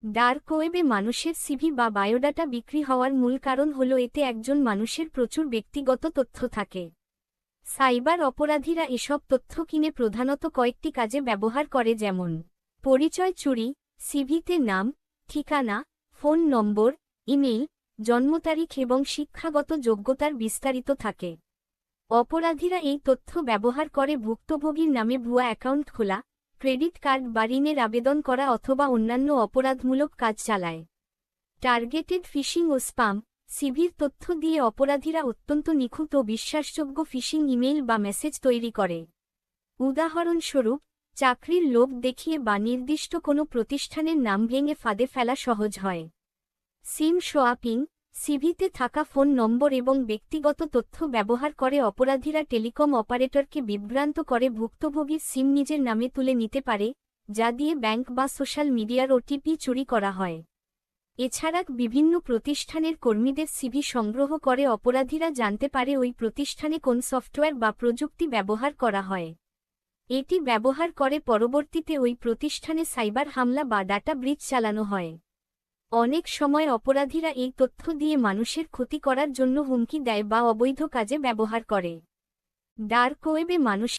Dark ওয়েবে মানুষের CV বা বায়োডাটা বিক্রি হওয়ার মূল কারণ হল এতে একজন মানুষের প্রচুর ব্যক্তিগত তথ্য থাকে। সাইবার অপরাধীরা এসব তথ্য কিনে প্রধানত কয়েকটি কাজে ব্যবহার করে, যেমন পরিচয় চুরি, সিভিতে নাম, ঠিকানা, ফোন নম্বর, ইমেইল, জন্ম তারিখ এবং শিক্ষাগত যোগ্যতার বিস্তারিত থাকে। অপরাধীরা এই তথ্য ব্যবহার করে ভুক্তভোগীর নামে ভুয়া অ্যাকাউন্ট খোলা, ক্রেডিট কার্ড বা ঋণের আবেদন করা অথবা অন্যান্য অপরাধমূলক কাজ চালায়। টার্গেটেড ফিশিং ও স্পাম, সিভির তথ্য দিয়ে অপরাধীরা অত্যন্ত নিখুঁত ও বিশ্বাসযোগ্য ফিশিং ইমেইল বা মেসেজ তৈরি করে। উদাহরণস্বরূপ, চাকরির লোভ দেখিয়ে বা নির্দিষ্ট কোনো প্রতিষ্ঠানের নাম ভেঙে ফাঁদে ফেলা সহজ হয়। সিম সোয়াপিং, সিভিতে থাকা ফোন নম্বর এবং ব্যক্তিগত তথ্য ব্যবহার করে অপরাধীরা টেলিকম অপারেটরকে বিভ্রান্ত করে ভুক্তভোগীর সিম নিজের নামে তুলে নিতে পারে, যা দিয়ে ব্যাংক বা সোশ্যাল মিডিয়ার ওটিপি চুরি করা হয়। এছাড়া বিভিন্ন প্রতিষ্ঠানের কর্মীদের সিভি সংগ্রহ করে অপরাধীরা জানতে পারে ওই প্রতিষ্ঠানে কোন সফটওয়্যার বা প্রযুক্তি ব্যবহার করা হয়। এটি ব্যবহার করে পরবর্তীতে ওই প্রতিষ্ঠানে সাইবার হামলা বা ডাটা ব্রিচ চালানো হয়। অনেক সময় অপরাধীরা এই তথ্য দিয়ে মানুষের ক্ষতি করার জন্য হুমকি দেয় বা অবৈধ কাজে ব্যবহার করে। ডার্ক ওয়েবে মানুষ